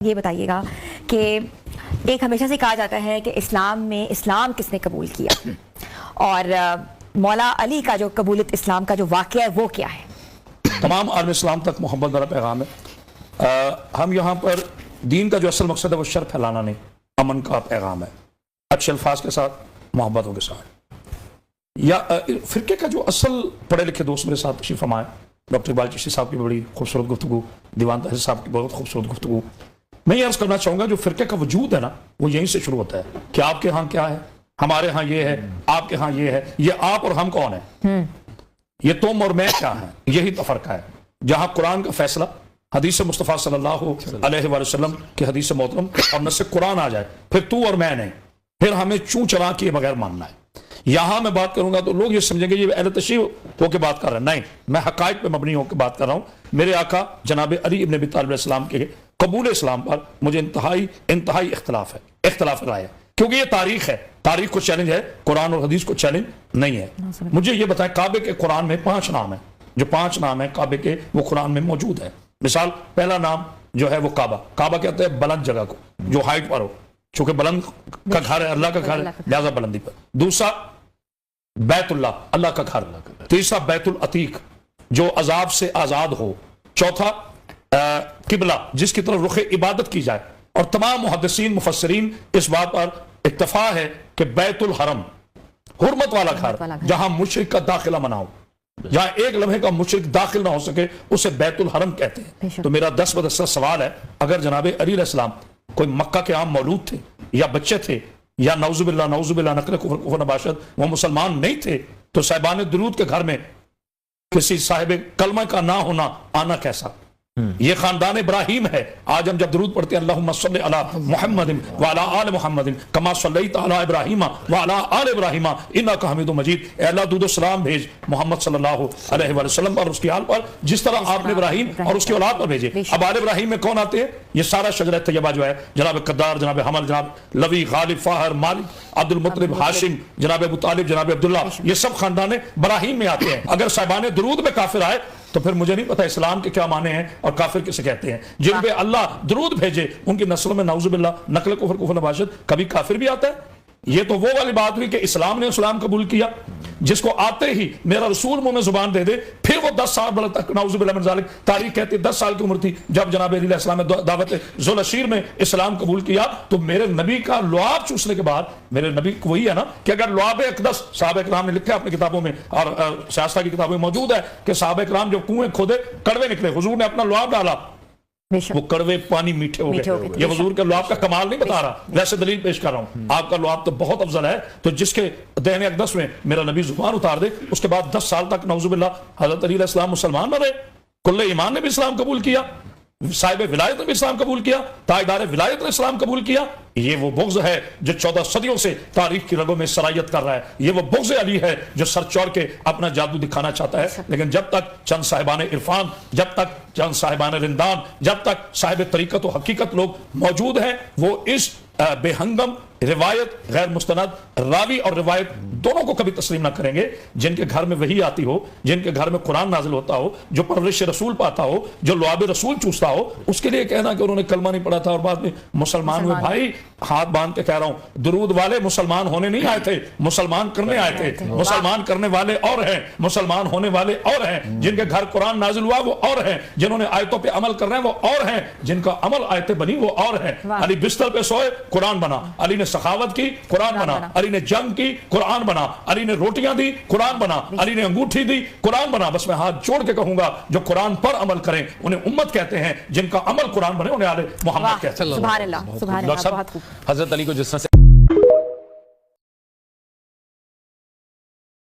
یہ بتائیے گا کہ ایک ہمیشہ سے کہا جاتا ہے کہ اسلام میں اسلام کس نے قبول کیا اور مولا علی کا جو قبولیت اسلام کا جو واقعہ ہے وہ کیا ہے؟ تمام عالم اسلام تک محبت بھرا پیغام ہے۔ ہم یہاں پر دین کا جو اصل مقصد ہے وہ شر پھیلانا نہیں، امن کا پیغام ہے، اچھے الفاظ کے ساتھ، محبتوں کے ساتھ۔ یا فرقے کا جو اصل پڑھے لکھے دوست میرے ساتھ تشریف فرمائے، ڈاکٹر اقبال چشتی صاحب کی بڑی خوبصورت گفتگو، دیوان طاہر صاحب کی بہت خوبصورت گفتگو۔ میں یہ عرض کرنا چاہوں گا جو فرقے کا وجود ہے نا وہ یہیں سے شروع ہوتا ہے کہ آپ کے ہاں کیا ہے، ہمارے ہاں یہ ہے، آپ کے ہاں یہ ہے، یہ آپ اور ہم کون ہیں، یہ تم اور میں کیا ہیں، یہی تفرقہ ہے۔ جہاں قرآن کا فیصلہ، حدیث مصطفیٰ صلی اللہ علیہ وآلہ وسلم کی حدیث محترم اور نص قرآن آ جائے، پھر تو اور میں نہیں، پھر ہمیں چون چلا کیے بغیر ماننا ہے۔ یہاں میں بات کروں گا تو لوگ یہ سمجھیں گے یہ اہل تشیع ہو کے بات کر رہے ہیں، نہیں، میں حقائق پہ مبنی ہو کے بات کر رہا ہوں۔ میرے آقا جناب علی ابن ابی طالب علیہ السلام کے قبول اسلام پر مجھے انتہائی اختلاف ہے، اختلاف رائے ہے، کیونکہ یہ تاریخ ہے، تاریخ کو چیلنج ہے، قرآن اور حدیث کو چیلنج نہیں ہے۔ مجھے یہ بتائیں کعبے کے قرآن میں 5 نام ہیں، جو 5 نام ہیں کعبے کے وہ قرآن میں موجود ہیں۔ مثال پہلا نام جو ہے وہ کعبہ کہتے ہیں بلند جگہ کو، جو ہائٹ پر ہو، چونکہ بلند کا گھر ہے، اللہ کا گھر ہے، لہذا بلندی پر۔ دوسرا بیت اللہ کا گھر۔ تیسرا بیت العتیق جو عذاب سے آزاد ہو۔ چوتھا قبلہ جس کی طرف رخ عبادت کی جائے، اور تمام محدثین مفسرین اس بات پر اتفاق ہے کہ بیت الحرم حرمت والا گھر جہاں مشرک کا داخلہ منع ہو، جہاں ایک لمحے کا مشرک داخل نہ ہو سکے، اسے بیت الحرم کہتے ہیں۔ تو میرا 10 بدستہ سوال ہے، اگر جناب علی علیہ السلام کوئی مکہ کے عام مولود تھے یا بچے تھے یا نعوذ باللہ نقل کفر نباشد وہ مسلمان نہیں تھے، تو صاحبان درود کے گھر میں کسی صاحب کلمہ کا نہ ہونا آنا کیسا؟ یہ خاندان ابراہیم ہے۔ آج ہم جب درود پڑھتے ہیں اللہم صلی علی محمد وعلی آل محمد کما صلیت علی ابراہیم وعلی آل ابراہیم انک حمید مجید۔ اے اللہ درود و سلام بھیج محمد صلی اللہ علیہ وآلہ وسلم پر، اس کی آل پر، جس طرح آپ نے ابراہیم اور اس کی اولاد پر بھیجے۔ اب آل ابراہیم میں کون آتے ہیں؟ یہ سارا شجرہ طیبہ جو ہے، جناب قدار، جناب حمل، جناب لوی، غالب، فاہر، مالک، عبد المطلب، ہاشم، جناب ابو طالب، جناب عبداللہ، یہ سب خاندان ابراہیم میں آتے ہیں۔ اگر صاحبان درود میں کافر آئے تو پھر مجھے نہیں پتا اسلام کے کیا معنی ہیں اور کافر کسے کہتے ہیں۔ جن پہ اللہ درود بھیجے ان کی نسلوں میں نعوذ باللہ نقل کفر نباشد کبھی کافر بھی آتا ہے۔ یہ تو وہ والی بات ہوئی کہ اسلام نے اسلام قبول کیا، جس کو آتے ہی میرا رسول منہ میں زبان دے دے، پھر وہ 10 سال تک نعوذ باللہ من ذالک، تاریخ کہتی ہے 10 سال کی عمر تھی جب جناب علی علیہ السلام نے دعوت ذوالعشیر میں اسلام قبول کیا۔ تو میرے نبی کا لعاب چوسنے کے بعد، میرے نبی کو وہی ہے نا کہ اگر لعاب اقدس، صحابہ کرام نے لکھا اپنی کتابوں میں اور سیاستہ کی کتابوں میں موجود ہے کہ صحابہ کرام جو کنویں کھودے کڑوے نکلے، حضور نے اپنا لعاب ڈالا، وہ کڑوے پانی میٹھے ہو گئے۔ یہ حضور کے لعاب کا کمال نہیں بتا رہا، ویسے دلیل پیش کر رہا ہوں۔ آپ کا لعاب تو بہت افضل ہے، تو جس کے دہن اقدس میں میرا نبی زبان اتار دے، اس کے بعد 10 سال تک نعوذ باللہ حضرت علی علیہ السلام مسلمان نہ رہے۔ کل ایمان نے بھی اسلام قبول کیا، صاحب ولایت نے بھی اسلام قبول کیا، تاجدار ولایت نے اسلام قبول کیا۔ یہ وہ بغض ہے جو 14 صدیوں سے تاریخ کی رگوں میں سرایت کر رہا ہے۔ یہ وہ بغض علی ہے جو سر چوڑ کے اپنا جادو دکھانا چاہتا ہے۔ لیکن جب تک چند صاحبان عرفان، جب تک چند صاحبان رندان، جب تک صاحب طریقت و حقیقت لوگ موجود ہیں، وہ اس بے ہنگم روایت، غیر مستند راوی اور روایت دونوں کو کبھی تسلیم نہ کریں گے۔ جن کے گھر میں وحی آتی ہو، جن کے گھر میں قرآن نازل ہوتا ہو، جو پرورش رسول پاتا ہو، جو لعاب رسول چوستا ہو، اس کے لیے کہنا کہ انہوں نے کلمہ نہیں پڑھا تھا اور بعد میں مسلمان ہوئے، بھائی ہاتھ باندھ کے کہہ رہا ہوں، درود والے مسلمان ہونے نہیں آئے تھے، مسلمان کرنے آئے تھے۔ مسلمان کرنے والے اور ہیں، مسلمان ہونے والے اور ہیں۔ جن کے گھر قرآن نازل ہوا وہ اور ہیں، جنہوں نے آیتوں پہ عمل کر رہے ہیں وہ اور ہیں، جن کا عمل آیتیں بنی وہ اور ہیں۔ علی بستر پہ سوئے قرآن بنا، علی نے سخاوت کی قرآن بنا، علی نے جنگ کی قرآن بنا، علی نے روٹیاں دی قرآن بنا، علی نے انگوٹھی دی قرآن بنا۔ بس میں ہاتھ جوڑ کے کہوں گا جو قرآن پر عمل کریں انہیں امت کہتے ہیں، جن کا عمل قرآن بنے انہیں آل محمد کہتے ہیں۔ سبحان اللہ، سبحان اللہ، بہت خوب۔ حضرت علی کو جس طرح سے